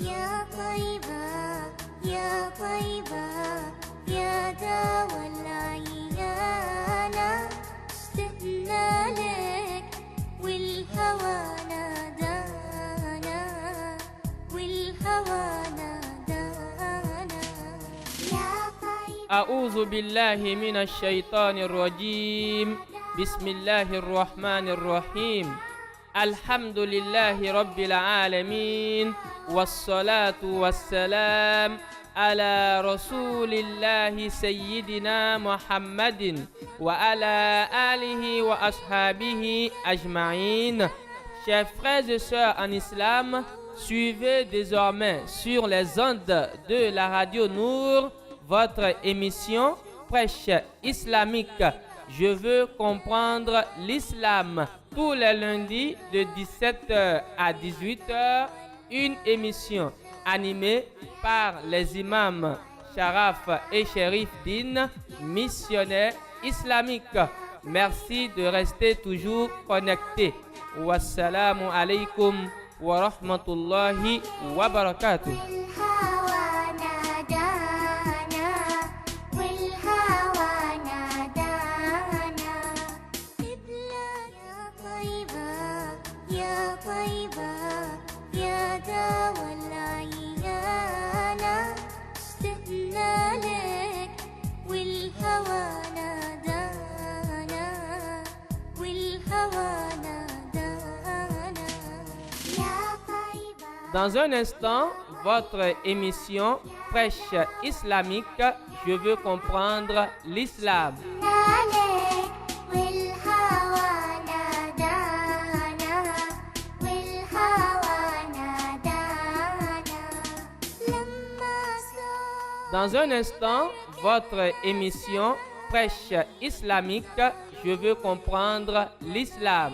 يا طيبة يا طيبة يا دوا العيانة اشتقنا لك والهوى نادانا والهوى نادانا يا طيبة. أعوذ بالله من الشيطان الرجيم. بسم الله الرحمن الرحيم. الحمد لله رب العالمين والصلاة والسلام على رسول الله سيدنا محمد وعلى آله وأصحابه أجمعين. Chers frères et sœurs en islam, suivez désormais sur les ondes de la radio Nour votre émission Prêche islamique. Je veux comprendre l'islam. Tous les lundis de 17h à 18h, une émission animée par les imams Sharaf et Sherif Din, missionnaires islamiques. Merci de rester toujours connectés. Wassalamu alaikum wa rahmatullahi wa barakatuh. Dans un instant, votre émission Prêche islamique, je veux comprendre l'islam. Dans un instant, votre émission Prêche islamique, je veux comprendre l'islam.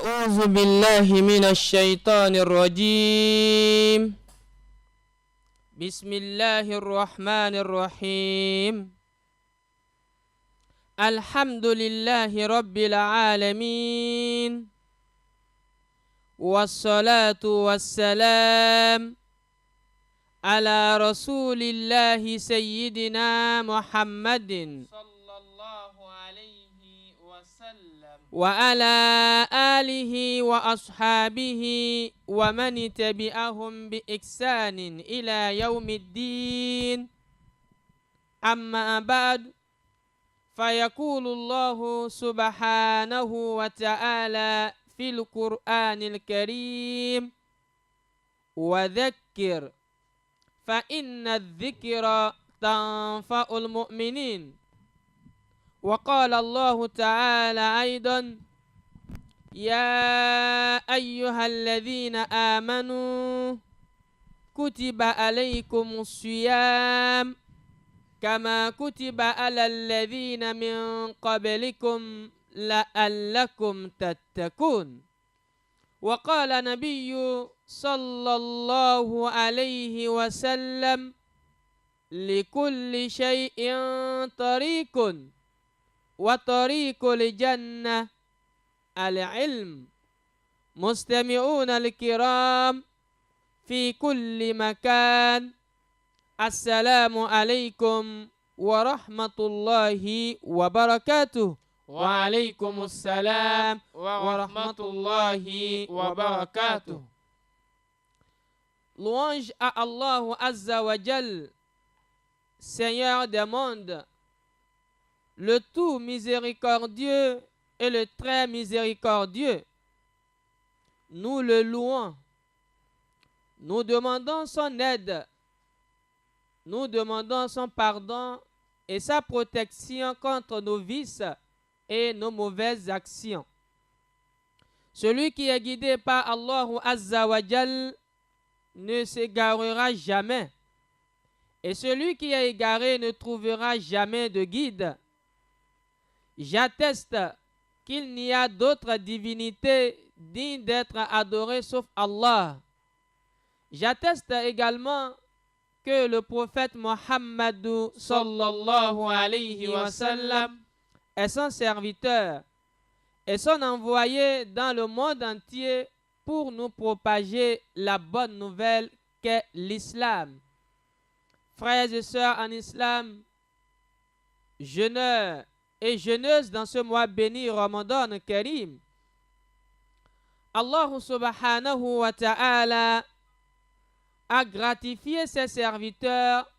أعوذ بالله من الشيطان الرجيم. بسم الله الرحمن الرحيم. الحمد لله رب العالمين والصلاة والسلام على رسول الله سيدنا محمد وعلى آله وأصحابه ومن تبعهم بإحسان إلى يوم الدين. أما بعد، فيقول الله سبحانه وتعالى في القرآن الكريم: وذكر فإن الذكر تنفع المؤمنين. وقال الله تعالى أيضا: يا أيها الذين آمنوا كتب عليكم الصيام كما كتب على الذين من قبلكم لعلكم تتقون. وقال النبي صلى الله عليه وسلم: لكل شيء طريق وطريق الجنة العلم. مستمعون الكرام في كل مكان، السلام عليكم ورحمة الله وبركاته. وعليكم السلام ورحمة الله وبركاته. Louange à Allah Azza wa Jal, Seigneur des mondes, le tout miséricordieux et le très miséricordieux. Nous le louons. Nous demandons son aide. Nous demandons son pardon et sa protection contre nos vices et nos mauvaises actions. Celui qui est guidé par Allah Azza wa Jal ne s'égarera jamais. Et celui qui est égaré ne trouvera jamais de guide. J'atteste qu'il n'y a d'autre divinité digne d'être adorée sauf Allah. J'atteste également que le prophète Muhammad sallallahu alayhi wa sallam est son serviteur et son envoyé dans le monde entier pour nous propager la bonne nouvelle qu'est l'islam. Frères et sœurs en islam, jeûneurs et jeûneuses dans ce mois béni Ramadan Karim, Allah subhanahu wa ta'ala a gratifié ses serviteurs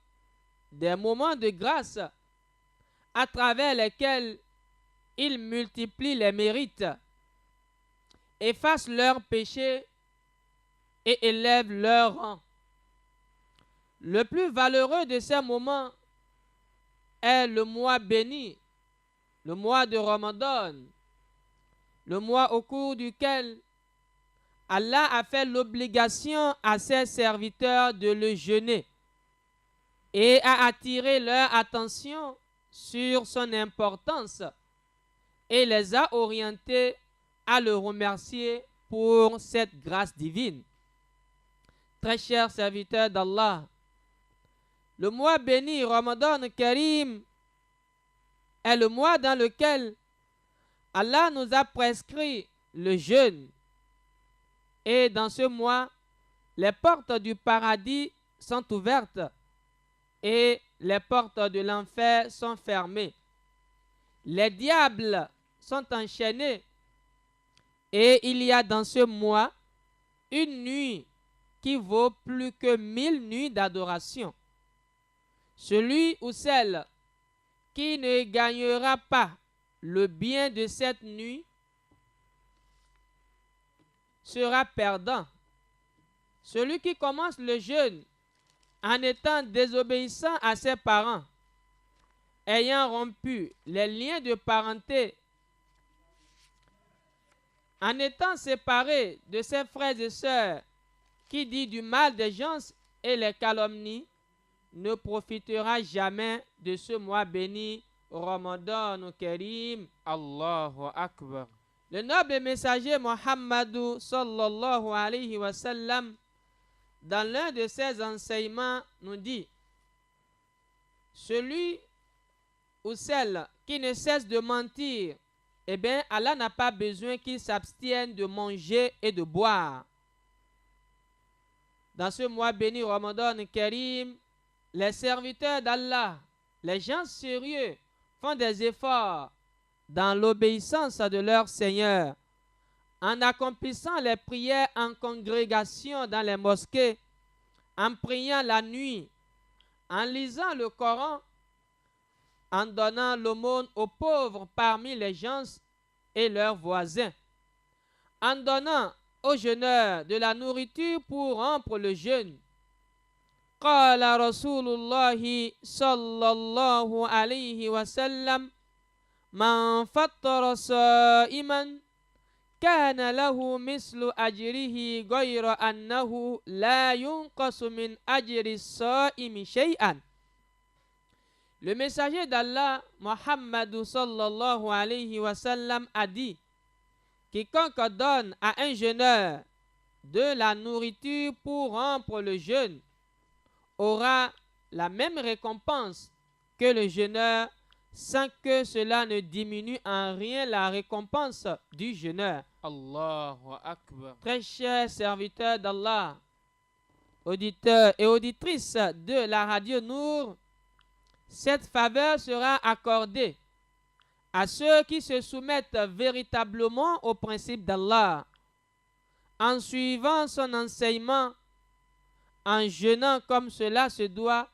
des moments de grâce à travers lesquels il multiplie les mérites, efface leurs péchés et élève leur rang. Le plus valeureux de ces moments est le mois béni, le mois de Ramadan, le mois au cours duquel Allah a fait l'obligation à ses serviteurs de le jeûner et a attiré leur attention sur son importance et les a orientés à le remercier pour cette grâce divine. Très chers serviteurs d'Allah, le mois béni Ramadan Karim est le mois dans lequel Allah nous a prescrit le jeûne. Et dans ce mois, les portes du paradis sont ouvertes et les portes de l'enfer sont fermées. Les diables sont enchaînés et il y a dans ce mois une nuit qui vaut plus que 1000 nuits d'adoration. Celui ou celle qui ne gagnera pas le bien de cette nuit sera perdant. Celui qui commence le jeûne en étant désobéissant à ses parents, ayant rompu les liens de parenté, en étant séparé de ses frères et sœurs, qui dit du mal des gens et les calomnie, ne profitera jamais de ce mois béni Ramadan Karim. Allahu Akbar. Le noble messager Muhammadou sallallahu alayhi wa sallam, dans l'un de ses enseignements, nous dit: celui ou celle qui ne cesse de mentir, eh bien, Allah n'a pas besoin qu'il s'abstienne de manger et de boire. Dans ce mois béni Ramadan Karim, les serviteurs d'Allah, les gens sérieux, font des efforts dans l'obéissance de leur Seigneur, en accomplissant les prières en congrégation dans les mosquées, en priant la nuit, en lisant le Coran, en donnant l'aumône aux pauvres parmi les gens et leurs voisins, en donnant aux jeûneurs de la nourriture pour rompre le jeûne. Qala Rasulullahi sallallahu alayhi wa sallam: Man fattara sa'iman kana lahu mislu ajrihi ghayra annahu la yunqasu min ajri sa'imi shay'an. Le messager d'Allah, Muhammad sallallahu alayhi wa sallam, a dit: quiconque donne à un jeûneur de la nourriture pour rompre le jeûne aura la même récompense que le jeûneur, sans que cela ne diminue en rien la récompense du jeûneur. Allahu Akbar. Très chers serviteurs d'Allah, auditeurs et auditrices de la radio Nour, cette faveur sera accordée à ceux qui se soumettent véritablement aux principes d'Allah, en suivant son enseignement, en jeûnant comme cela se doit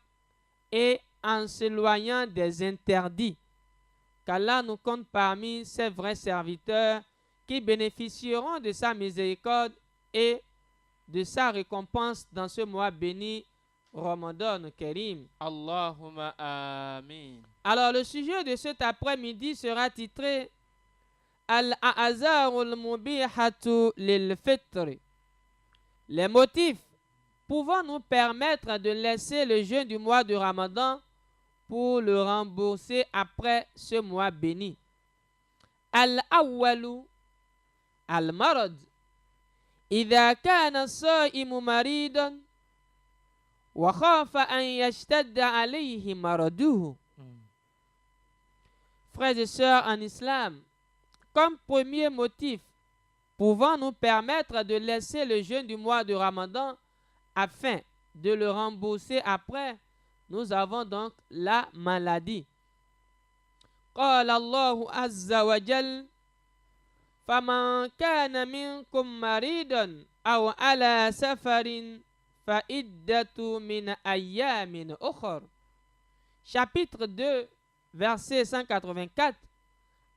et en s'éloignant des interdits. Qu'Allah nous compte parmi ses vrais serviteurs qui bénéficieront de sa miséricorde et de sa récompense dans ce mois béni Ramadan Karim. Allahumma amin. Alors le sujet de cet après-midi sera titré Al-A'azarul Mubihatu lil-Fitr. Les motifs pouvant nous permettre de laisser le jeûne du mois de Ramadan pour le rembourser après ce mois béni. Al-Awwalu Al-Marad. Idha kana as-sa'imu maridan wa khafa an yashtadda alayhi maraduhu Frères et sœurs en islam, comme premier motif pouvant nous permettre de laisser le jeûne du mois de Ramadan afin de le rembourser après, nous avons donc la maladie. قال الله عز وجل فمن كان منكم مريضا أو على سفر فعدة من أيام أخر. Chapitre 2, verset 184.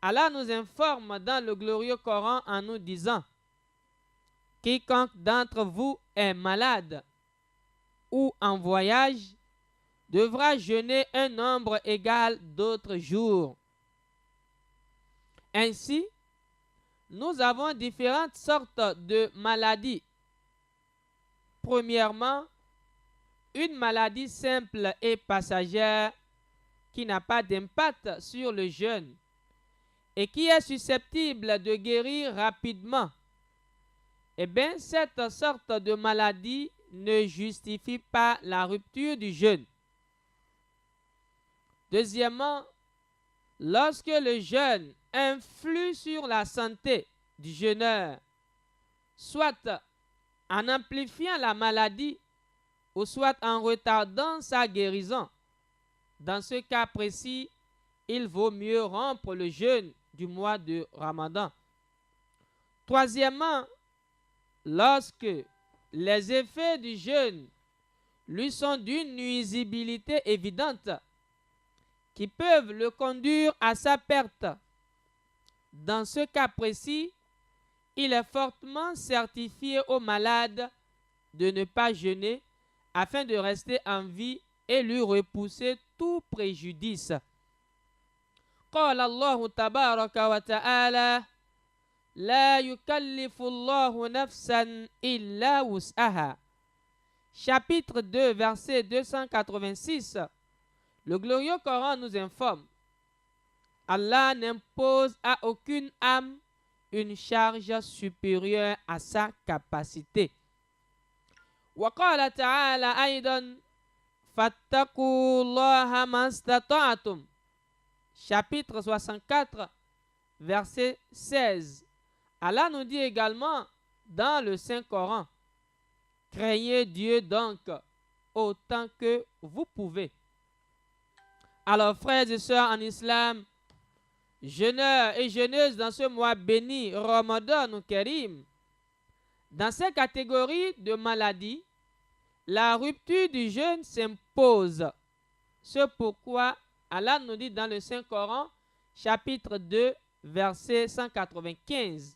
Allah nous informe dans le glorieux Coran en nous disant: quiconque d'entre vous est malade ou en voyage devra jeûner un nombre égal d'autres jours. Ainsi, nous avons différentes sortes de maladies. Premièrement, une maladie simple et passagère qui n'a pas d'impact sur le jeûne et qui est susceptible de guérir rapidement. Eh bien, cette sorte de maladie ne justifie pas la rupture du jeûne. Deuxièmement, lorsque le jeûne influe sur la santé du jeûneur, soit en amplifiant la maladie ou soit en retardant sa guérison, dans ce cas précis, il vaut mieux rompre le jeûne du mois de Ramadan. Troisièmement, lorsque les effets du jeûne lui sont d'une nuisibilité évidente, qui peuvent le conduire à sa perte. Dans ce cas précis, il est fortement certifié au malade de ne pas jeûner afin de rester en vie et lui repousser tout préjudice. قال الله تبارك وتعالى لا يكلف الله نفسا إلا وسعها. Chapitre 2, verset 286. Le glorieux Coran nous informe: Allah n'impose à aucune âme une charge supérieure à sa capacité. وقال تعالى أيضا فاتقوا الله ما استطعتم. Chapitre 64, verset 16. Allah nous dit également dans le Saint-Coran: craignez Dieu donc autant que vous pouvez. Alors, frères et sœurs en islam, jeûneurs et jeûneuses dans ce mois béni, Ramadan ou Karim, dans ces catégories de maladies, la rupture du jeûne s'impose. C'est pourquoi Allah nous dit dans le Saint-Coran, chapitre 2, verset 195,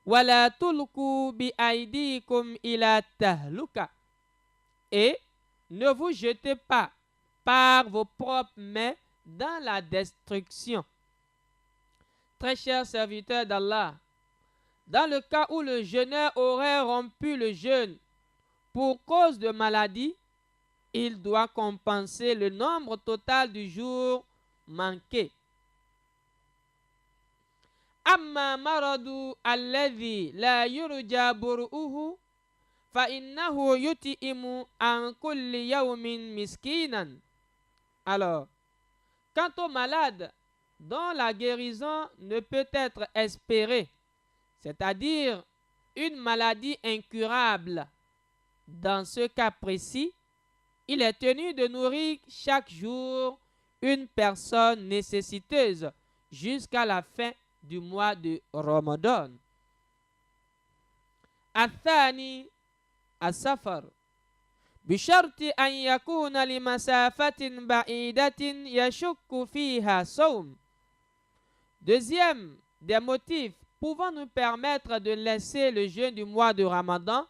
وَلَا تُلْقُوا بِأَيْدِيكُمْ إِلَى التَّهْلُكَةِ. Et ne vous jetez pas par vos propres mains dans la destruction. Très chers serviteurs d'Allah, dans le cas où le jeûneur aurait rompu le jeûne pour cause de maladie, il doit compenser le nombre total du jour manqué. Amma maradu alladhi la yurja bur'uhu fa innahu yut'imu an kulli yawmin miskinan. Alors, quant au malade dont la guérison ne peut être espérée, c'est-à-dire une maladie incurable, dans ce cas précis, il est tenu de nourrir chaque jour une personne nécessiteuse jusqu'à la fin du mois de Ramadan. الثاني السفر بشرط أن يكون لمسافة بعيدة يشك فيها صوم. Deuxième des motifs pouvant nous permettre de laisser le jeûne du mois de Ramadan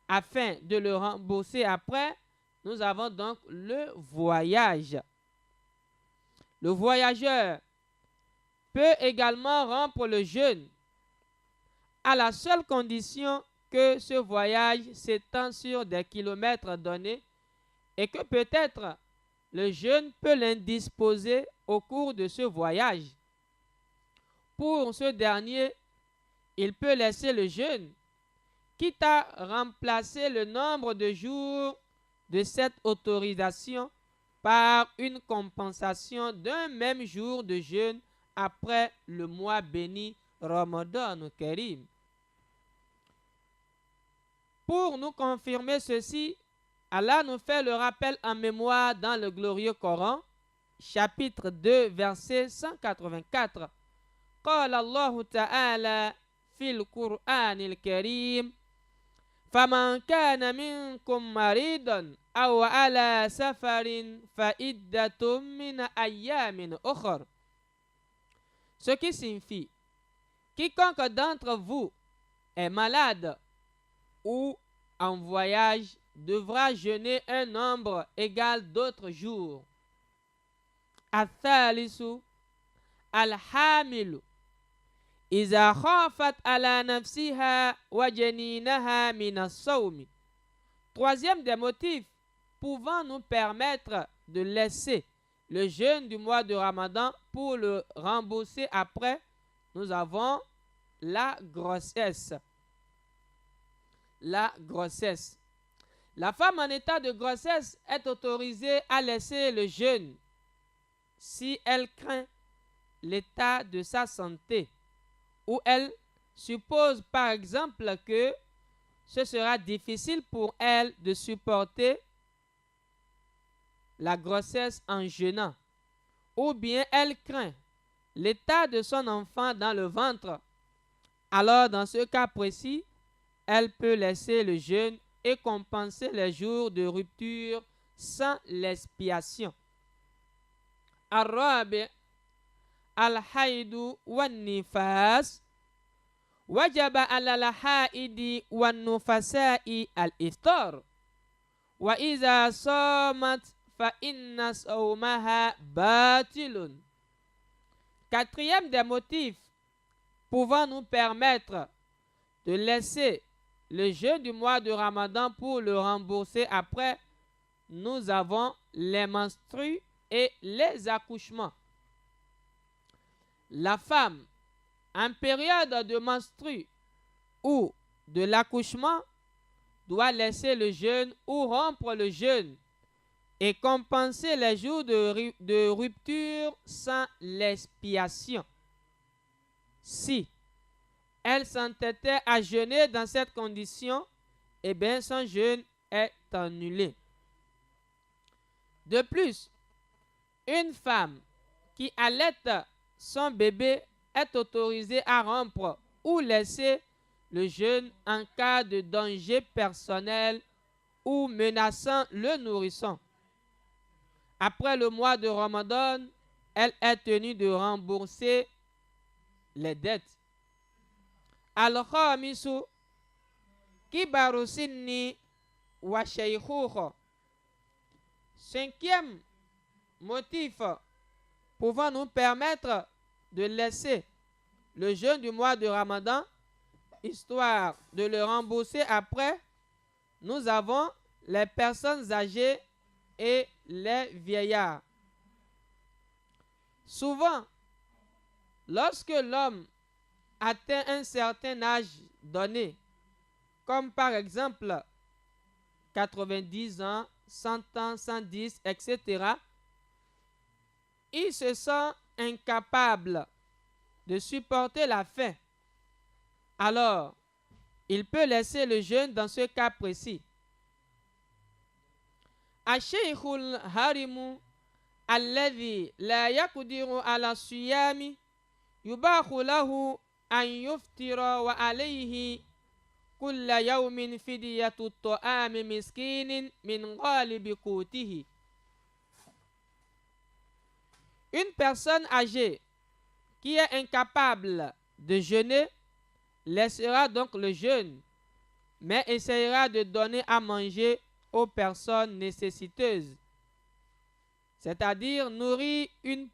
afin de le rembourser après, nous avons donc le voyage. Le voyageur peut également rompre le jeûne à la seule condition que ce voyage s'étend sur des kilomètres donnés et que peut-être le jeûne peut l'indisposer au cours de ce voyage. Pour ce dernier, il peut laisser le jeûne, quitte à remplacer le nombre de jours de cette autorisation par une compensation d'un même jour de jeûne après le mois béni Ramadan Karim. Pour nous confirmer ceci, Allah nous fait le rappel en mémoire dans le glorieux Coran, chapitre 2, verset 184. قال الله تعالى في القرآن الكريم فمن كان منكم مريضا أو على سفر فعدة من أيام أخر. Ce qui signifie, quiconque d'entre vous est malade ou en voyage devra jeûner un nombre égal d'autres jours. الثالث الحامل إذا خافت على نفسها وجنينها من الصوم. Troisième des motifs pouvant nous permettre de laisser le jeûne du mois de Ramadan pour le rembourser après, nous avons la grossesse. La grossesse. La femme en état de grossesse est autorisée à laisser le jeûne si elle craint l'état de sa santé ou elle suppose par exemple que ce sera difficile pour elle de supporter la grossesse en jeûnant, ou bien elle craint l'état de son enfant dans le ventre. Alors dans ce cas précis, elle peut laisser le jeûne et compenser les jours de rupture sans l'expiation. الرابع الحيض والنفاس وجب على الحائض والنفساء الإفطار وإذا صامت فإن صومها باطل. Quatrième des motifs pouvant nous permettre de laisser le jeûne du mois de Ramadan pour le rembourser après, nous avons les menstrues et les accouchements. La femme en période de menstrue ou de l'accouchement doit laisser le jeûne ou rompre le jeûne et compenser les jours de rupture sans l'expiation. Si elle s'entêtait à jeûner dans cette condition, eh bien son jeûne est annulé. De plus, une femme qui allaite son bébé est autorisée à rompre ou laisser le jeûne en cas de danger personnel ou menaçant le nourrisson. Après le mois de Ramadan, elle est tenue de rembourser les dettes. Al-Khamisu kibaru sinni wa shaykhuha. Cinquième motif pouvant nous permettre de laisser le jeûne du mois de Ramadan, histoire de le rembourser après, nous avons les personnes âgées et les vieillards. Souvent, lorsque l'homme atteint un certain âge donné, comme par exemple 90 ans, 100 ans, 110, etc., il se sent incapable de supporter la faim. Alors, il peut laisser le jeûne dans ce cas précis. Ash-shaykhul harimu alladhi la yaqdiru ala siyami yubahu lahu an yuftira wa alayhi kulla yawmin fidyatu ta'ami miskinin min ghalibi qutihi. Une personne âgée qui est incapable de jeûner laissera donc le jeûne, mais essayera de donner à manger aux personnes nécessiteuses, c'est-à-dire nourrir une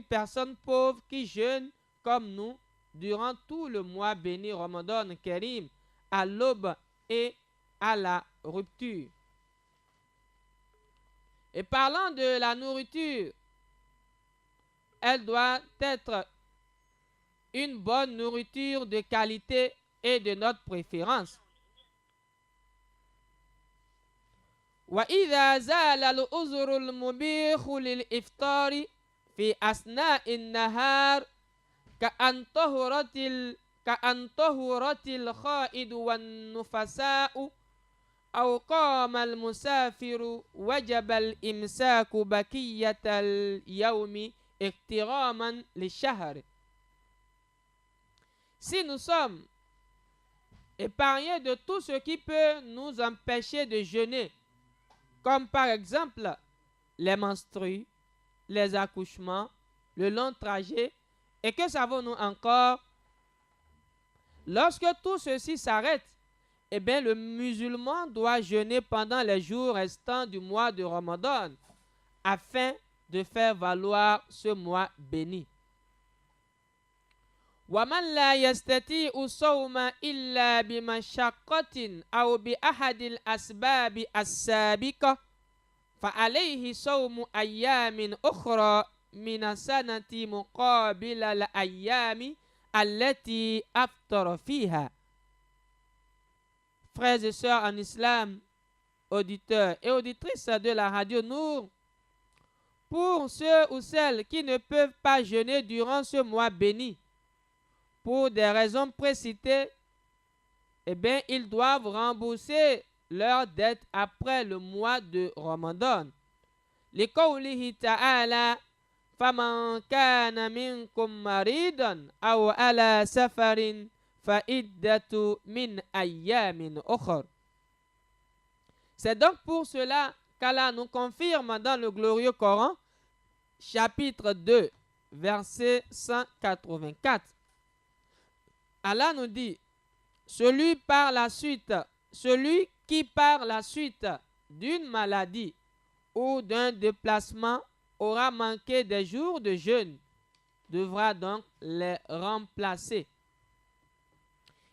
personne pauvre qui jeûne comme nous durant tout le mois béni Ramadan Karim, à l'aube et à la rupture. Et parlant de la nourriture, elle doit être une bonne nourriture de qualité et de notre préférence. وإذا زال العذر المبيح للإفطار في أثناء النهار كأن طهرت الخائد والنفساء أو قام المسافر وجب الإمساك بقية اليوم احتراما للشهر. Si nous sommes épargnés de tout ce qui peut nous empêcher de jeûner, comme par exemple les menstrues, les accouchements, le long trajet, et que savons-nous encore? Lorsque tout ceci s'arrête, eh bien le musulman doit jeûner pendant les jours restants du mois de Ramadan afin de faire valoir ce mois béni. وَمَنْ لَا يَسْتَطِيعُ الصَّوْمَ إِلَّا بِمَشَقَّةٍ أَوْ بِأَحَدِ الْأَسْبَابِ السَّابِقَةِ فَعَلَيْهِ صَوْمُ أَيَّامٍ أُخْرَى مِنَ السَّنَةِ مُقَابِلَ الْأَيَّامِ الَّتِي أَفْطَرَ فِيهَا. Frères et sœurs en islam, auditeurs et auditrices de la radio Nour, pour ceux ou celles qui ne peuvent pas jeûner durant ce mois béni, pour des raisons précitées, eh bien, ils doivent rembourser leurs dettes après le mois de Ramadan. لقوله تعالى فمن كان منكم مريضا أو على سفر فعدة من أيام أخر. C'est donc pour cela qu'Allah nous confirme dans le glorieux Coran, chapitre 2, verset 184. Allah nous dit, celui qui par la suite d'une maladie ou d'un déplacement aura manqué des jours de jeûne devra donc les remplacer.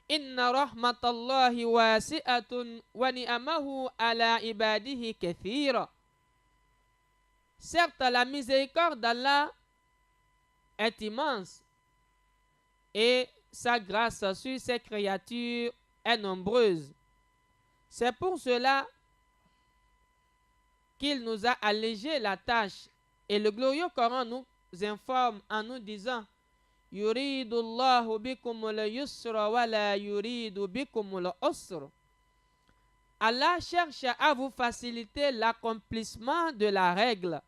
Inna rahmatallahi wasi'atun wa ni'amahu ala ibadihi kathira. Certes, la miséricorde d'Allah est immense et sa grâce sur ses créatures est nombreuse. C'est pour cela qu'il nous a allégé la tâche. Et le glorieux Coran nous informe en nous disant Yuridu Allahu bikumul yusra wa la yuridu bikumul usra. Allah cherche à vous faciliter l'accomplissement de la règle.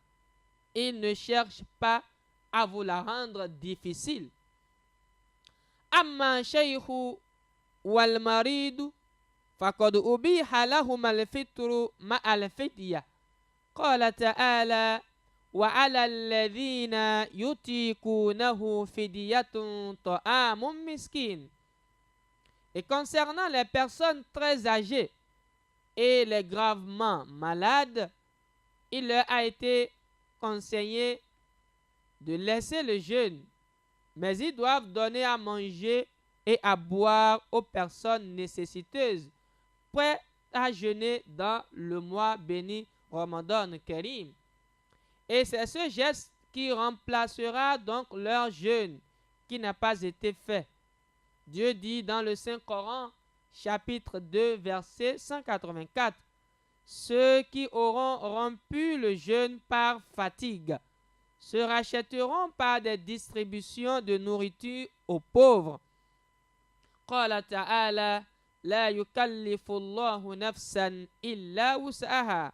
Il ne cherche pas à vous la rendre difficile. Amma shaykhu wal maridu faqad ubiha lahum al-fitru ma'al fidya. Qala ta'ala وعلى الذين يطيقونه فدية طعام مسكين. Et concernant les personnes très âgées et les gravement malades, il leur a été conseillé de laisser le jeûne, mais ils doivent donner à manger et à boire aux personnes nécessiteuses, prêtes à jeûner dans le mois béni Ramadan Karim. Et c'est ce geste qui remplacera donc leur jeûne qui n'a pas été fait. Dieu dit dans le Saint-Coran, chapitre 2, verset 184, ceux qui auront rompu le jeûne par fatigue se rachèteront par des distributions de nourriture aux pauvres. Qala ta'ala, la yukallifu Allahu nafsan illa wus'aha.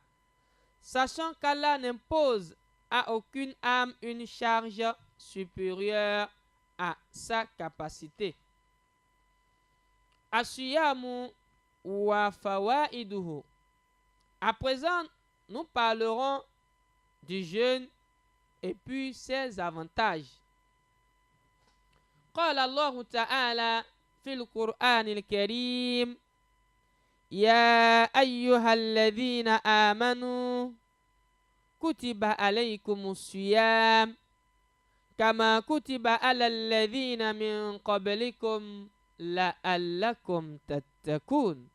Sachant qu'Allah n'impose à aucune âme une charge supérieure à sa capacité. Asiyamu wa fawaiduhu. À présent, nous parlerons du jeûne et puis ses avantages. قال الله تعالى في القرآن الكريم يا أيها الذين آمنوا كتب عليكم الصيام كما كتب على الذين من قبلكم لعلكم تتقون.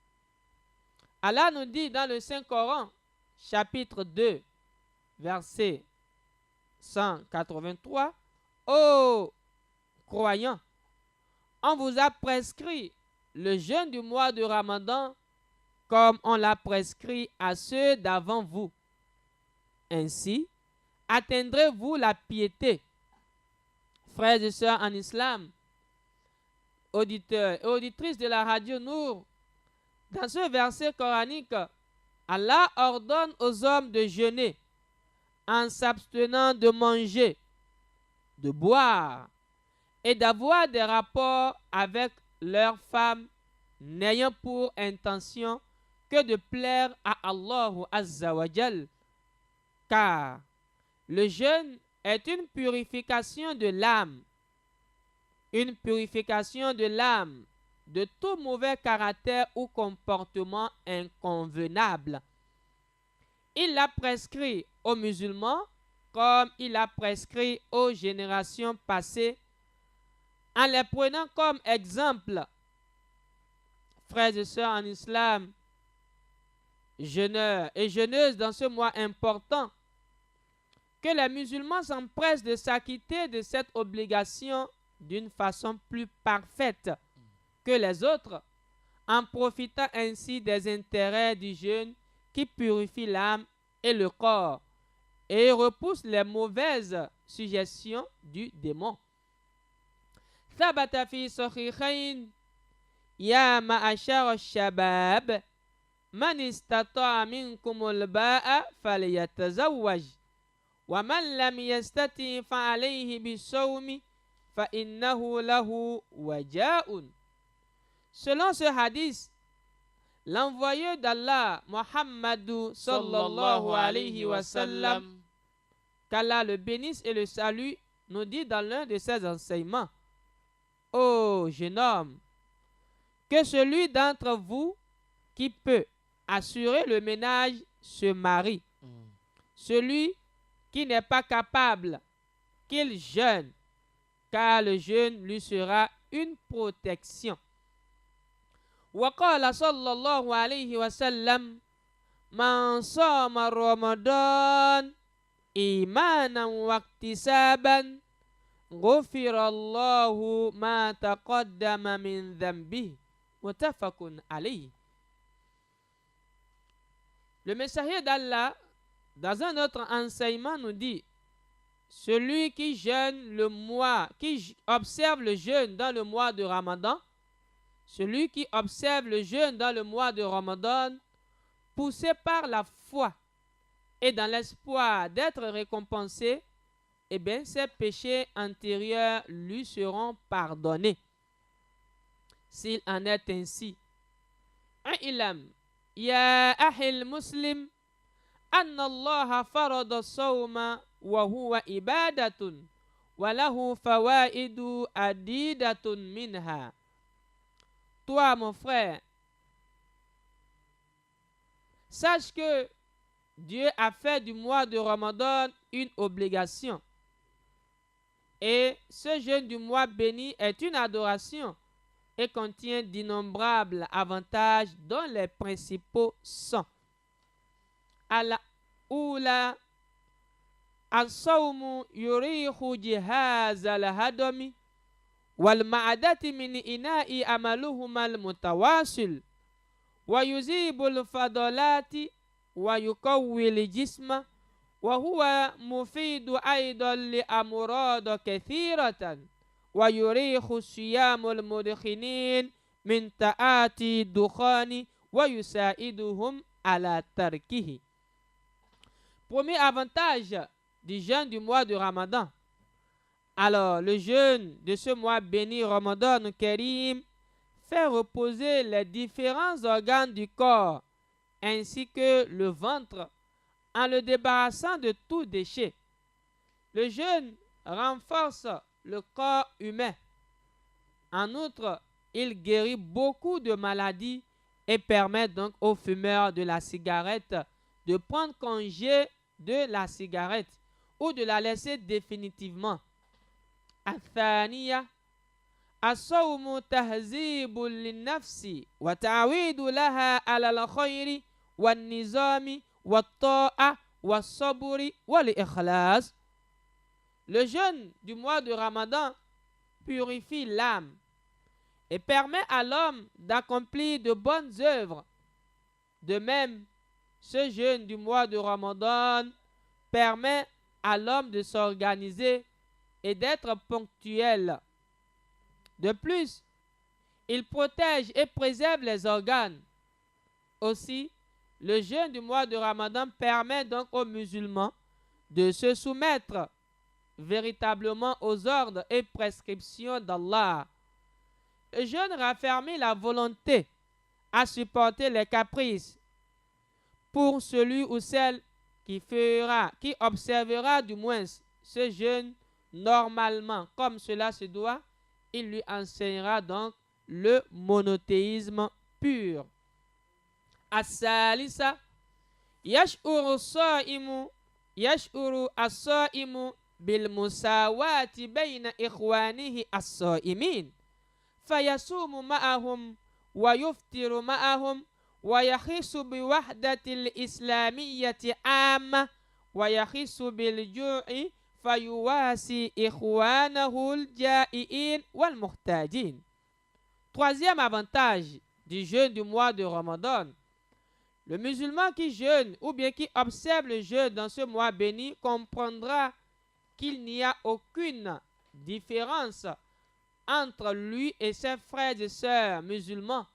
Allah nous dit dans le Saint-Coran, chapitre 2, verset 183, ô croyants, on vous a prescrit le jeûne du mois de Ramadan comme on l'a prescrit à ceux d'avant vous. Ainsi, atteindrez-vous la piété? Frères et sœurs en islam, auditeurs et auditrices de la radio Nour, dans ce verset coranique, Allah ordonne aux hommes de jeûner en s'abstenant de manger, de boire et d'avoir des rapports avec leurs femmes, n'ayant pour intention que de plaire à Allah Azza wa Jal, car le jeûne est une purification de l'âme, une purification de l'âme de tout mauvais caractère ou comportement inconvenable. Il l'a prescrit aux musulmans comme il l'a prescrit aux générations passées, en les prenant comme exemple. Frères et sœurs en islam, jeûneurs et jeûneuses dans ce mois important, que les musulmans s'empressent de s'acquitter de cette obligation d'une façon plus parfaite que les autres, en profitant ainsi des intérêts du jeûne qui purifie l'âme et le corps et repousse les mauvaises suggestions du démon. ثبت في صحيحين يا معشر الشباب من استطاع منكم الباء فليتزوج ومن لم يستطع فعليه بالصوم فإنه له وجاء. Selon ce hadith, l'envoyé d'Allah, Muhammad sallallahu alayhi wa sallam, qu'Allah le bénisse et le salue, nous dit dans l'un de ses enseignements: ô jeune homme, que celui d'entre vous qui peut assurer le ménage se marie. Celui qui n'est pas capable, qu'il jeûne, car le jeûne lui sera une protection. وقال صلى الله عليه وسلم من صام رمضان إيمانا واحتسابا غفر الله ما تقدم من ذنبه متفق عليه. Le messager d'Allah, dans un autre enseignement, nous dit: celui qui jeûne le mois, qui observe le jeûne dans le mois de Ramadan, celui qui observe le jeûne dans le mois de Ramadan, poussé par la foi et dans l'espoir d'être récompensé, eh bien, ses péchés antérieurs lui seront pardonnés. S'il en est ainsi, ilam ya ahil muslim anna Allah farada sawma wa huwa ibadatun wa lahu fawaidu adidatun minha. Toi, mon frère, sache que Dieu a fait du mois de Ramadan une obligation. Et ce jeûne du mois béni est une adoration et contient d'innombrables avantages dont les principaux sont: Al-Oula, Al-Sawmu yurihu jihaz al-hadami والمعدة من إناء عملهما المتواصل ويذيب الفضلات ويقوي الجسم وهو مفيد أيضا لأمراض كثيرة ويريح الصيام المدخنين من تآتي الدخان ويساعدهم على تركه. Premier avantage du jeûne du mois de Ramadan. Alors, le jeûne de ce mois béni Ramadan Karim fait reposer les différents organes du corps ainsi que le ventre en le débarrassant de tout déchet. Le jeûne renforce le corps humain. En outre, il guérit beaucoup de maladies et permet donc aux fumeurs de la cigarette de prendre congé de la cigarette ou de la laisser définitivement. الثانية الصوم تهذيب للنفس وتعويد لها على الخير والنظام والطاعة والصبر والإخلاص. Le jeûne du mois de Ramadan purifie l'âme et permet à l'homme d'accomplir de bonnes œuvres. De même, ce jeûne du mois de Ramadan permet à l'homme de s'organiser et d'être ponctuel. De plus, il protège et préserve les organes. Aussi, le jeûne du mois de Ramadan permet donc aux musulmans de se soumettre véritablement aux ordres et prescriptions d'Allah. Le jeûne raffermit la volonté à supporter les caprices. Pour celui ou celle qui observera du moins ce jeûne normalement comme cela se doit, il lui enseignera donc le monothéisme pur. As-salisa yash'uru as-sa'imu bil musawati bayna ikhwanihi as-sa'imin fayasumu ma'ahum wa yuftiru ma'ahum wa yakhisu bi wahdatil islamiyyati amma wa yakhisu bil ju'i fayuwasi ikhwanahu al-ja'iin wal muhtajin. Troisième avantage du jeûne du mois de Ramadan. Le musulman qui jeûne ou bien qui observe le jeûne dans ce mois béni comprendra qu'il n'y a aucune différence entre lui et ses frères et sœurs musulmans.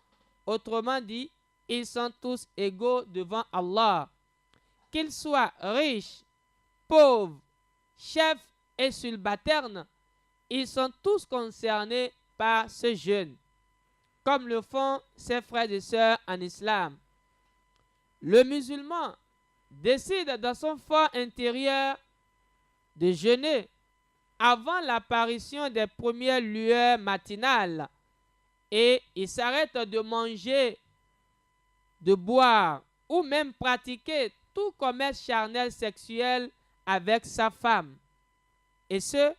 Autrement dit, ils sont tous égaux devant Allah. Qu'ils soient riches, pauvres, chefs et subalternes, ils sont tous concernés par ce jeûne, comme le font ses frères et sœurs en islam. Le musulman décide dans son fort intérieur de jeûner avant l'apparition des premières lueurs matinales et il s'arrête de manger, de boire ou même pratiquer tout commerce charnel sexuel avec sa femme, et ce,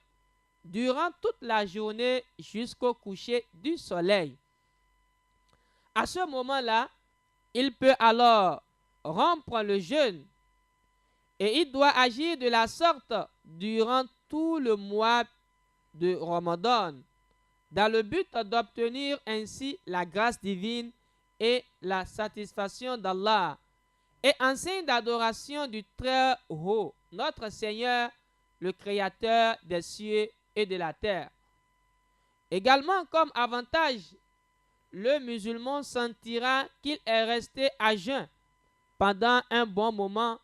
durant toute la journée jusqu'au coucher du soleil. À ce moment-là, il peut alors rompre le jeûne et il doit agir de la sorte durant tout le mois de Ramadan dans le but d'obtenir ainsi la grâce divine et la satisfaction d'Allah et en signe d'adoration du Très-Haut, notre Seigneur, le Créateur des cieux et de la terre. Également comme avantage, le musulman sentira qu'il est resté à jeun pendant un bon moment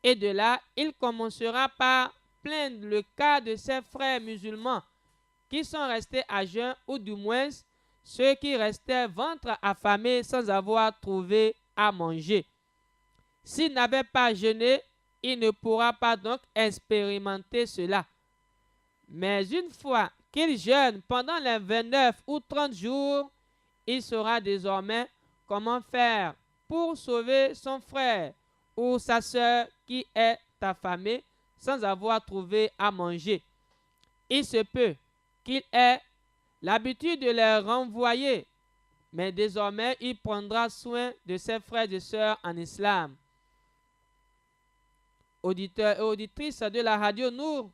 et de là, il commencera par plaindre le cas de ses frères musulmans qui sont restés à jeun ou du moins ceux qui restaient ventre affamé sans avoir trouvé à manger. S'il n'avait pas jeûné, il ne pourra pas donc expérimenter cela. Mais une fois qu'il jeûne pendant les 29 ou 30 jours, il saura désormais comment faire pour sauver son frère ou sa sœur qui est affamée sans avoir trouvé à manger. Il se peut qu'il ait l'habitude de les renvoyer, mais désormais il prendra soin de ses frères et sœurs en islam. Auditeurs et auditrices de la radio Nour,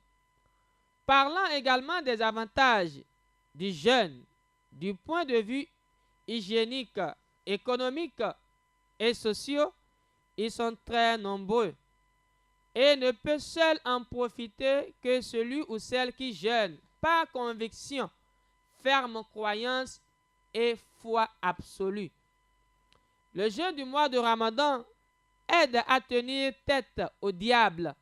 parlant également des avantages du jeûne du point de vue hygiénique, économique et sociaux, ils sont très nombreux et ne peut seul en profiter que celui ou celle qui jeûne par conviction, ferme croyance et foi absolue. Le jeûne du mois de Ramadan aide à tenir tête au diable.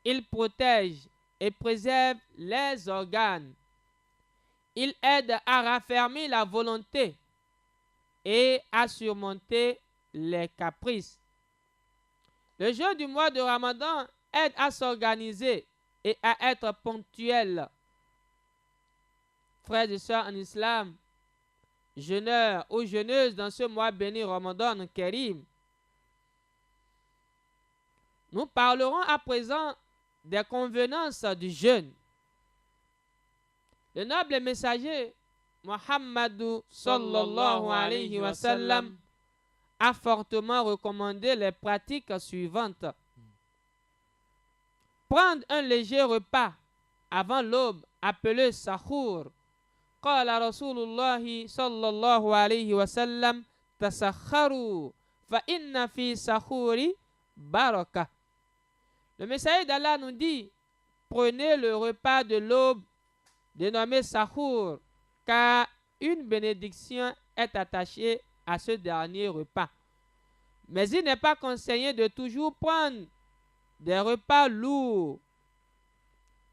Il protège et préserve les organes. Il aide à raffermir la volonté et à surmonter les caprices. Le jeûne du mois de Ramadan aide à s'organiser et à être ponctuel. Frères et sœurs en islam, jeûneurs ou jeûneuses dans ce mois béni Ramadan Karim, nous parlerons à présent des convenances du jeûne. Le noble messager Muhammad sallallahu alayhi wa sallam a fortement recommandé les pratiques suivantes. Prendre un léger repas avant l'aube appelé sahur. Qala Rasulullah sallallahu alayhi wa sallam tasakharu fa inna fi sahuri baraka. Le messager d'Allah nous dit, prenez le repas de l'aube dénommé Sahour, car une bénédiction est attachée à ce dernier repas. Mais il n'est pas conseillé de toujours prendre des repas lourds,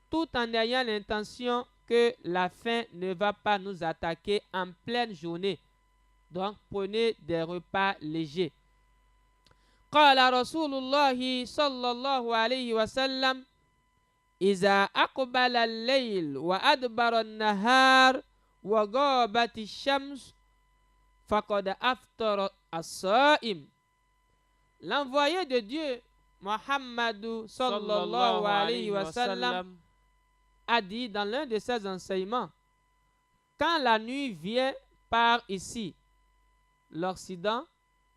tout en ayant l'intention que la faim ne va pas nous attaquer en pleine journée. Donc, prenez des repas légers. قال رسول الله صلى الله عليه وسلم إذا أقبل الليل وأدبر النهار وغابت الشمس فقد أفطر الصائم. L'envoyé de Dieu, Muhammad sallallahu alayhi wa sallam, a dit dans l'un de ses enseignements, quand la nuit vient par ici, l'Occident,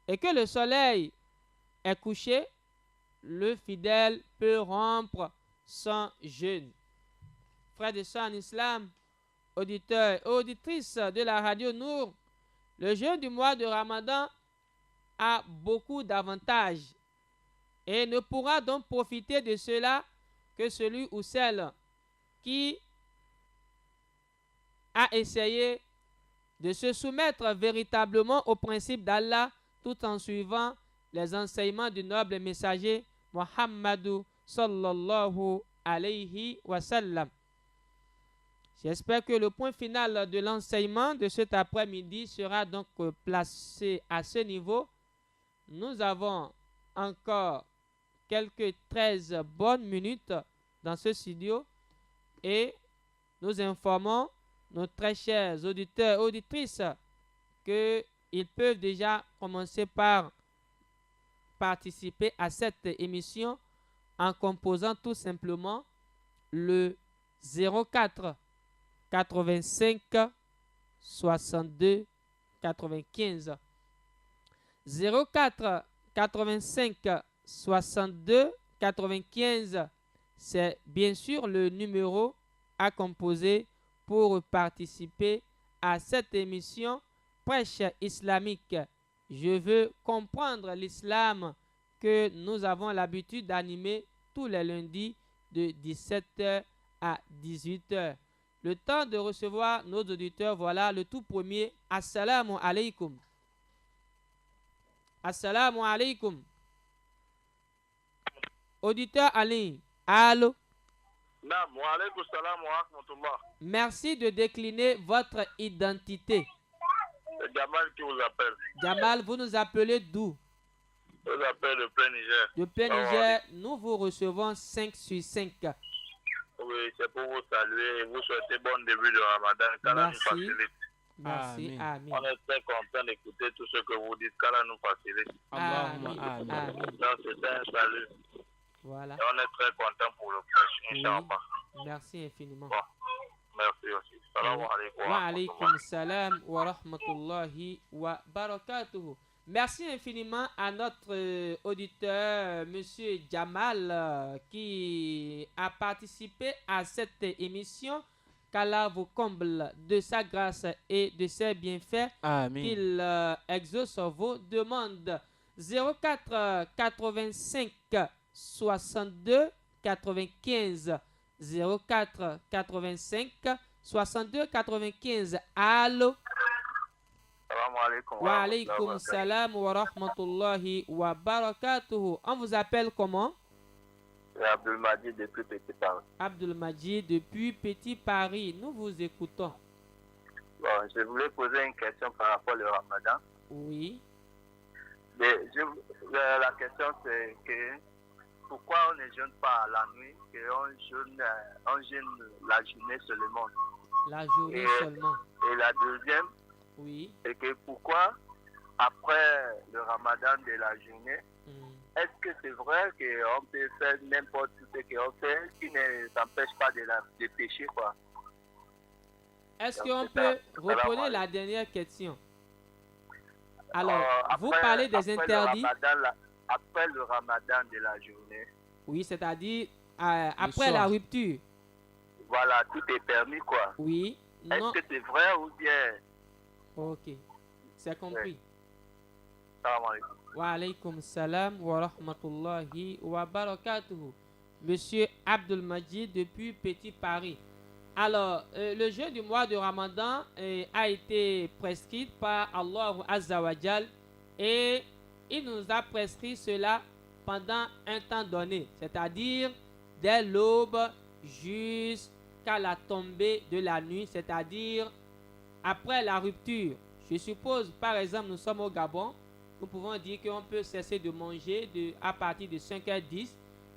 et que le soleil est couché, le fidèle peut rompre son jeûne. Frères et sœurs en islam, auditeurs et auditrices de la radio Nour, le jeûne du mois de Ramadan a beaucoup d'avantages et ne pourra donc profiter de cela que celui ou celle qui a essayé de se soumettre véritablement aux principes d'Allah tout en suivant les enseignements du noble messager Muhammad sallallahu alayhi wa sallam. J'espère que le point final de l'enseignement de cet après-midi sera donc placé à ce niveau. Nous avons encore quelques 13 bonnes minutes dans ce studio et nous informons nos très chers auditeurs et auditrices qu'ils peuvent déjà commencer par participer à cette émission en composant tout simplement le 04 85 62 95 04 85 62 95. C'est bien sûr le numéro à composer pour participer à cette émission Prêche islamique. Je veux comprendre l'islam que nous avons l'habitude d'animer tous les lundis de 17h à 18h. Le temps de recevoir nos auditeurs, voilà le tout premier. Assalamu alaikum. Assalamu alaikum. Auditeur Ali, allô? Wa alaikum salam wa rahmatullah. Merci de décliner votre identité. C'est Jamal qui vous appelle. Jamal, vous nous appelez d'où? Je vous appelle de plein Niger. De plein Niger, nous vous recevons 5 sur 5. Oui, c'est pour vous saluer et vous souhaiter bon début de Ramadan. Qu'Allah nous facilite. Merci, amin. On est très content d'écouter tout ce que vous dites. Qu'Allah nous facilite. Amin. Donc, c'est un salut. Voilà. Et on est très content pour le prêche, Inch'Allah. Merci infiniment. Bon, merci aussi. Salam alaikum. Wa alaikum salam wa rahmatullahi wa barakatuhu. Merci infiniment à notre auditeur, Monsieur Jamal, qui a participé à cette émission. Qu'Allah vous comble de sa grâce et de ses bienfaits. Amen. Qu'il exauce vos demandes. 04 85 62 95 04 85 62 95. Allô? Salam alaikum. Wa alaikum salam wa rahmatullahi wa barakatuhu. On vous appelle comment? C'est Abdul Majid depuis Petit Paris. Abdul Majid depuis Petit Paris. Nous vous écoutons. Bon, je voulais poser une question par rapport au Ramadan. Oui. La question c'est que pourquoi on ne jeûne pas à la nuit, on jeûne la journée seulement. La journée seulement. Et la deuxième, oui, c'est que pourquoi après le Ramadan de la journée, est-ce que c'est vrai qu'on peut faire n'importe ce qu'on fait qui ne s'empêche pas de pécher, quoi? Est-ce qu'on peut reprendre la dernière question? Alors, vous parlez des interdits. Après le Ramadan de la journée. Oui, c'est-à-dire après la rupture. Voilà, tout est permis, quoi. Oui. Est-ce que c'est vrai ou bien? Ok, c'est compris. Salam alaikum. Wa alaikum salam wa rahmatullahi wa barakatuhu. Monsieur Abdelmajid depuis Petit Paris. Alors, le jeûne du mois de Ramadan a été prescrit par Allah Azza wa Jal et il nous a prescrit cela pendant un temps donné, c'est-à-dire dès l'aube jusqu'à la tombée de la nuit, c'est-à-dire après la rupture. Je suppose, par exemple, nous sommes au Gabon, nous pouvons dire qu'on peut cesser de manger à partir de 5h10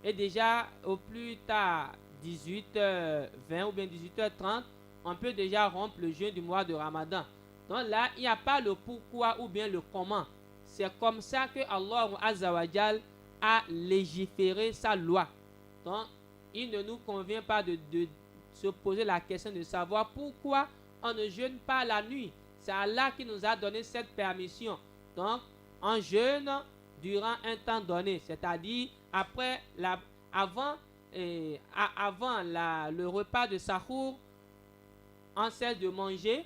et déjà au plus tard 18h20 ou bien 18h30, on peut déjà rompre le jeûne du mois de Ramadan. Donc là, il n'y a pas le pourquoi ou bien le comment. C'est comme ça que Allah Azza wa Jal a légiféré sa loi. Donc, il ne nous convient pas de se poser la question de savoir pourquoi on ne jeûne pas la nuit. C'est Allah qui nous a donné cette permission. Donc, on jeûne durant un temps donné, c'est-à-dire avant le repas de Sahour, on cesse de manger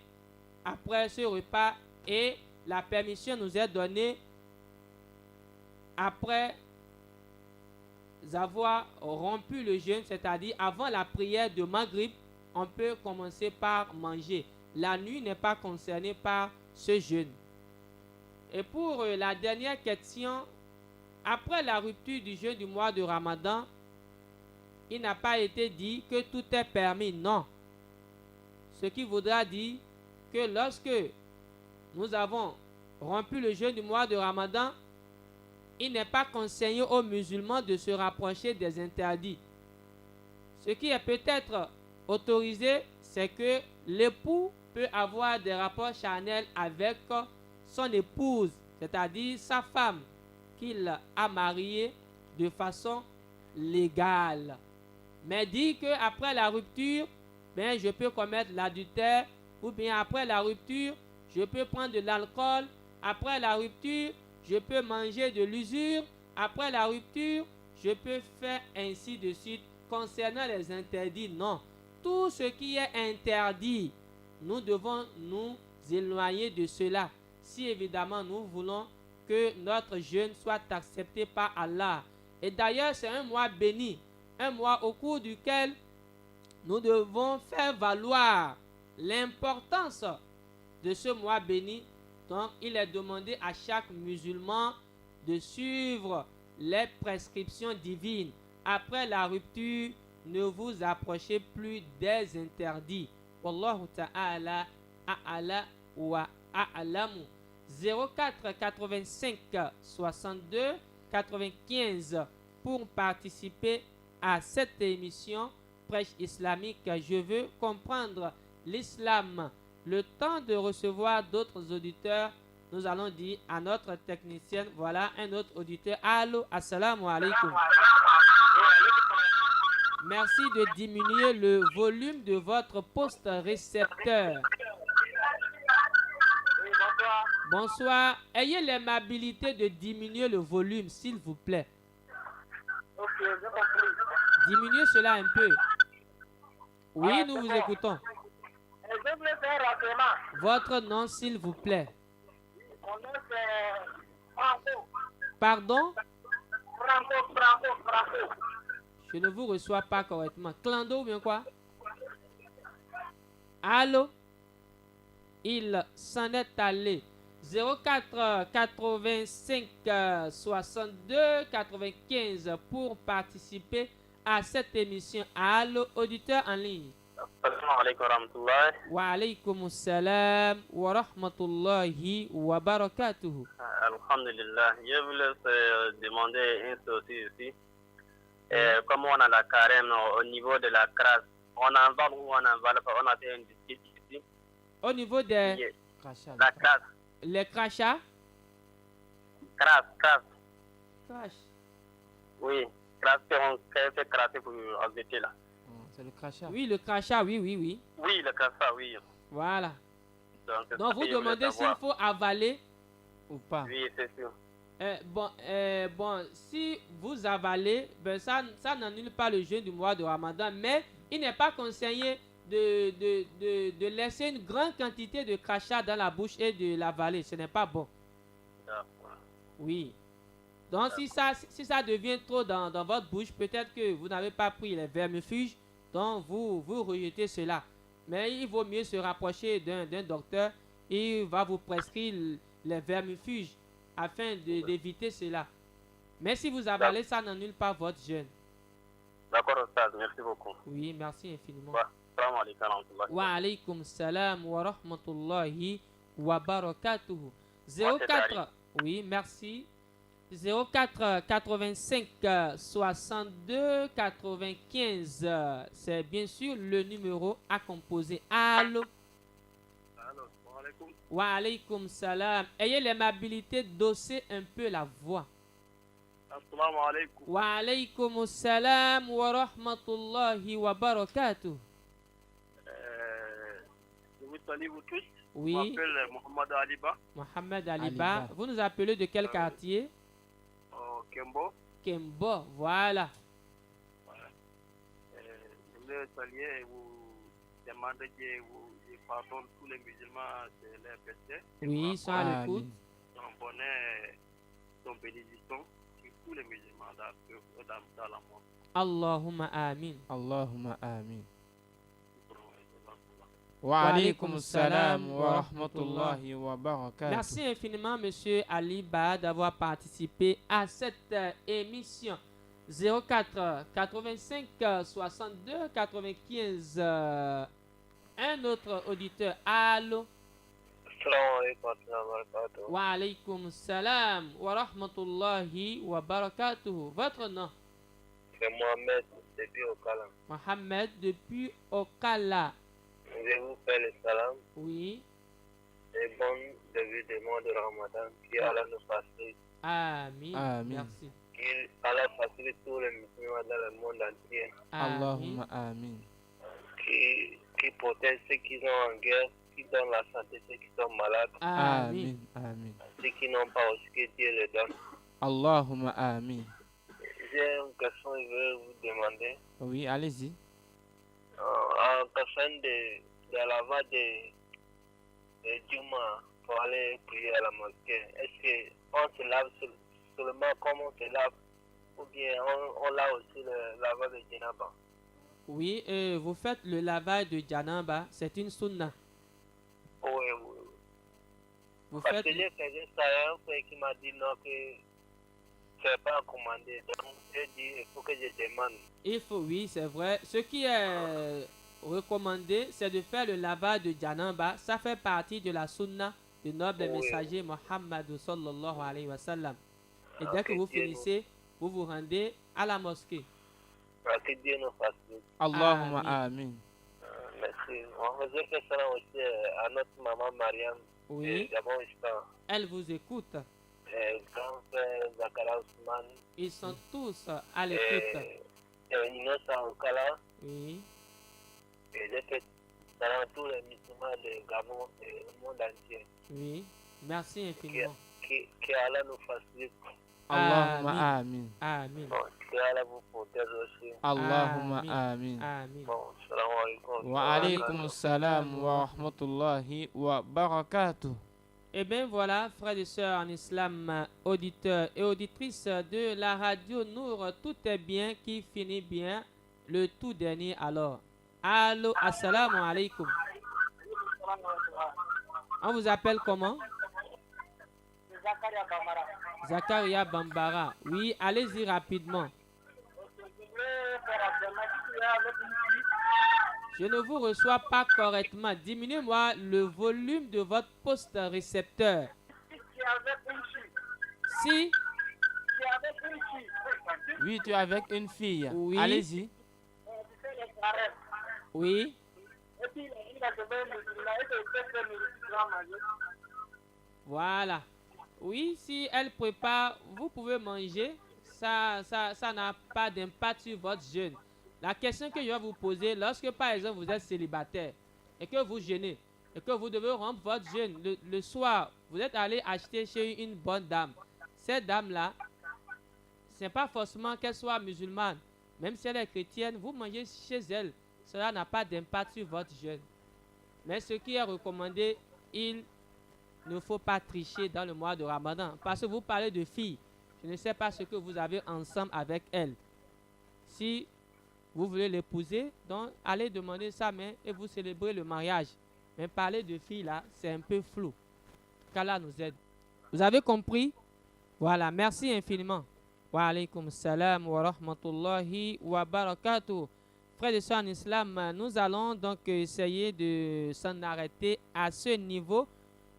après ce repas et la permission nous est donnée après avoir rompu le jeûne, c'est-à-dire avant la prière de Maghrib, on peut commencer par manger. La nuit n'est pas concernée par ce jeûne. Et pour la dernière question, après la rupture du jeûne du mois de Ramadan, il n'a pas été dit que tout est permis, non. Ce qui voudra dire que lorsque nous avons rompu le jeûne du mois de Ramadan, il n'est pas conseillé aux musulmans de se rapprocher des interdits. Ce qui est peut-être autorisé, c'est que l'époux peut avoir des rapports charnels avec son épouse, c'est-à-dire sa femme qu'il a mariée de façon légale. Mais dit qu'après la rupture, je peux commettre l'adultère, ou bien après la rupture, je peux prendre de l'alcool, après la rupture, je peux manger de l'usure, après la rupture, je peux faire ainsi de suite. Concernant les interdits, non. Tout ce qui est interdit, nous devons nous éloigner de cela. Si évidemment nous voulons que notre jeûne soit accepté par Allah. Et d'ailleurs, c'est un mois béni, un mois au cours duquel nous devons faire valoir l'importance de ce mois béni. Donc, il est demandé à chaque musulman de suivre les prescriptions divines. Après la rupture, ne vous approchez plus des interdits. Wallahu ta'ala a'ala wa a'lamu. 04 85 62 95 pour participer à cette émission Prêche islamique. Je veux comprendre l'islam. Le temps de recevoir d'autres auditeurs, nous allons dire à notre technicienne, voilà un autre auditeur. Allô, assalamu alaikum. Merci de diminuer le volume de votre poste récepteur. Bonsoir. Ayez l'aimabilité de diminuer le volume, s'il vous plaît. Diminuez cela un peu. Oui, nous vous écoutons. Je voulais faire un renseignement. Votre nom, s'il vous plaît. Mon nom, c'est Franco. Pardon? Franco. Je ne vous reçois pas correctement. Clando ou bien quoi? Allô? Il s'en est allé. 04 85 62 95 pour participer à cette émission. Allô, auditeur en ligne. Assalamu alaikum warahmatullahi. Wa alaykum assalam wa rahmatullahi wa barakatuhu. Alhamdulillah. Je voulais demander une chose ici. Comme on a la carême au niveau de la crasse, on en va ou on en va pas, on a fait une discussion ici. Au niveau des crachats, la crasse. Les crachats? Crasse. Crash. Oui, crasse qu'on fait crasser pour embêter là. C'est le crachat. Oui, le crachat, oui. Oui, le crachat, oui. Voilà. Donc vous demandez s'il faut avaler ou pas. Oui, c'est sûr. Bon, si vous avalez, ça n'annule pas le jeûne du mois de Ramadan, mais il n'est pas conseillé de laisser une grande quantité de crachat dans la bouche et de l'avaler. Ce n'est pas bon. D'accord. Oui. Donc, si ça devient trop dans votre bouche, peut-être que vous n'avez pas pris les vermifuges, donc vous rejetez cela. Mais il vaut mieux se rapprocher d'un docteur. Il va vous prescrire les vermifuges afin d'éviter cela. Mais si vous avalez, ça n'annule pas votre jeûne. D'accord, Ostaz, merci beaucoup. Oui, merci infiniment. Salam alaikum wa rahmatullahi. Wa alaykum salam wa rahmatullahi wa barakatuhu. 04, oui, merci. 04 85 62 95, c'est bien sûr le numéro à composer. Allô? Allô, salam alaikum. Wa alaykum salam. Ayez l'aimabilité d'osser un peu la voix. Assalamu alaikum. Wa alaykum salam wa rahmatullahi wa barakatuh. Je vous salue vous tous. Oui. Je m'appelle Mohamed Aliba. Mohamed Aliba. Vous nous appelez de quel quartier? Kembo. Kembo, voilà. Je voulais saluer et vous demander que vous pardonnez tous les musulmans de leur péché. Oui, ils sont à l'écoute. Son bonheur, son bénédiction sur tous les musulmans dans la monde. Allahumma amin. Allahumma amin. Wa alaykum salam wa rahmatullahi wa barakatuh. Merci infiniment, monsieur Aliba, d'avoir participé à cette émission. 04 85 62 95. Un autre auditeur. Allô? Assalamu alaikum wa barakatuh. Wa alaykum salam wa rahmatullahi wa barakatuh. Votre nom? C'est Mohamed depuis Okala. Mohamed depuis Okala. Je vous fais le salam Oui. et bon début du mois de Ramadan. Qui Allah nous facilite. Amin. Amin. Merci. Qui Allah facilite tous les musulmans dans le monde entier. Allahumma amin. Qui protège ceux qui sont en guerre, qui donne la santé ceux qui sont malades. Amin. Amin. Ceux qui n'ont pas aussi que Dieu les donne. Allahumma amin. J'ai une question que je veux vous demander. Oui, allez-y. En personne de lavage de Juma pour aller prier à la mosquée, est-ce qu'on se lave seulement comme on se lave ou bien on lave aussi le lavage de Janaba? Oui, vous faites le lavage de Janaba, c'est une sunna. Oui, oui. Vous Parce faites que j'ai quelqu'un un frère qui m'a dit non que c'est pas commandé. Donc j'ai dit il faut que je demande. il faut, oui, c'est vrai. Ce qui est recommandé, c'est de faire le lavage de Janaba. Ça fait partie de la sunna du noble messager Muhammad sallallahu alayhi wa sallam. Et dès que vous finissez, vous vous rendez à la mosquée. Que Dieu nous facilite. Allahumma amin. Merci. On faisait faire ça aussi à notre maman Mariam. Oui, D'abord, instant. elle vous écoute. Grand frère Zakara Ousmane. Ils sont tous à l'écoute. Innocent Okala. Oui, Et j'ai fait ça dans tous les musulmans de Gabon et le monde entier. oui. Merci infiniment. Que Allah nous facilite. Allahumma amin. Amin. Bon, que Allah vous protège aussi. Allahumma amin. Amin. Bon, salam alaikum. Wa alaykum salam wa rahmatullahi wa barakatuh. Eh bien voilà, frères et sœurs en islam, auditeurs et auditrices de la radio Nour, tout est bien qui finit bien, le tout dernier alors. Allô, assalamu alaikum. On vous appelle comment? Zakaria Kamara. Zakaria Bambara. Oui, allez-y rapidement. Je ne vous reçois pas correctement. Diminuez-moi le volume de votre poste récepteur. Si, Oui, tu es avec une fille. Oui. Allez-y. oui, voilà. Oui, si elle prépare, vous pouvez manger. Ça n'a pas d'impact sur votre jeûne. La question que je vais vous poser, lorsque par exemple vous êtes célibataire et que vous jeûnez et que vous devez rompre votre jeûne le soir, vous êtes allé acheter chez une bonne dame. Cette dame-là, ce n'est pas forcément qu'elle soit musulmane. Même si elle est chrétienne, vous mangez chez elle. Cela n'a pas d'impact sur votre jeûne. Mais ce qui est recommandé, il ne faut pas tricher dans le mois de Ramadan. Parce que vous parlez de filles. Je ne sais pas ce que vous avez ensemble avec elle. Si vous voulez l'épouser, donc allez demander sa main et vous célébrez le mariage. Mais parler de fille là, c'est un peu flou. Qu'Allah nous aide. Vous avez compris? Voilà, merci infiniment. Wa alaykum salam wa rahmatullahi wa barakatuh. Frères et sœurs en islam, nous allons donc essayer de s'en arrêter à ce niveau.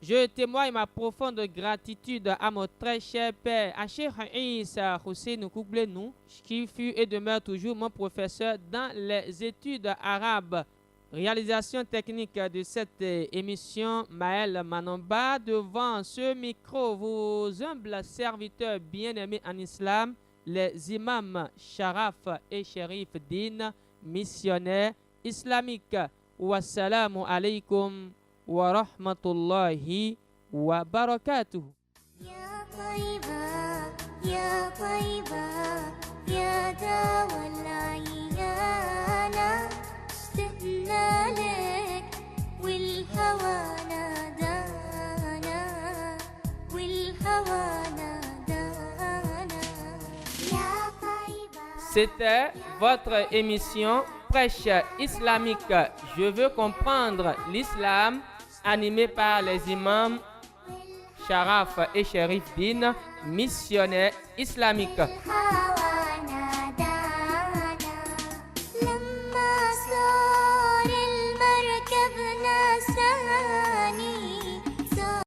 Je témoigne ma profonde gratitude à mon très cher père, à Cheikh Issa Hussein Koublenou, qui fut et demeure toujours mon professeur dans les études arabes. Réalisation technique de cette émission, Maël Manomba. Devant ce micro, vos humbles serviteurs bien-aimés en islam, les imams Sharaf et Sherif Din, missionnaires islamiques. Wassalamu alaikum wa rahmatullahi wa barakatuh. يا طيبة يا طيبة يا دوا العيانة اشتقنا لك والهوى نادانا والهوى نادانا يا طيبة. C'était votre émission Prêche islamique. Je veux comprendre l'islam, animée par les imams Sharaf et Sherif Din, missionnaires islamiques.